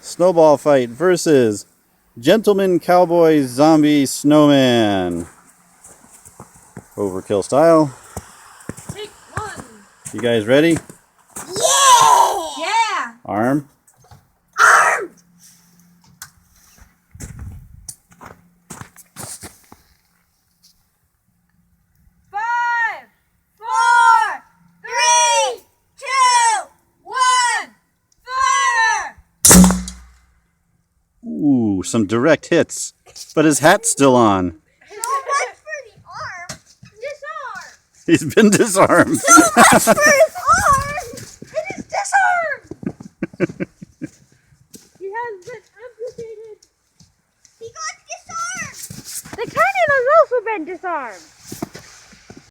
snowball fight versus gentleman cowboy zombie snowman. Overkill style. Take one. You guys ready? Yeah! Yeah. Arm. Arm! Five, 4, 3, 2, 1, fire! Ooh, some direct hits. But his hat's still on. So much for the arm. Disarm. He's been disarmed. So much for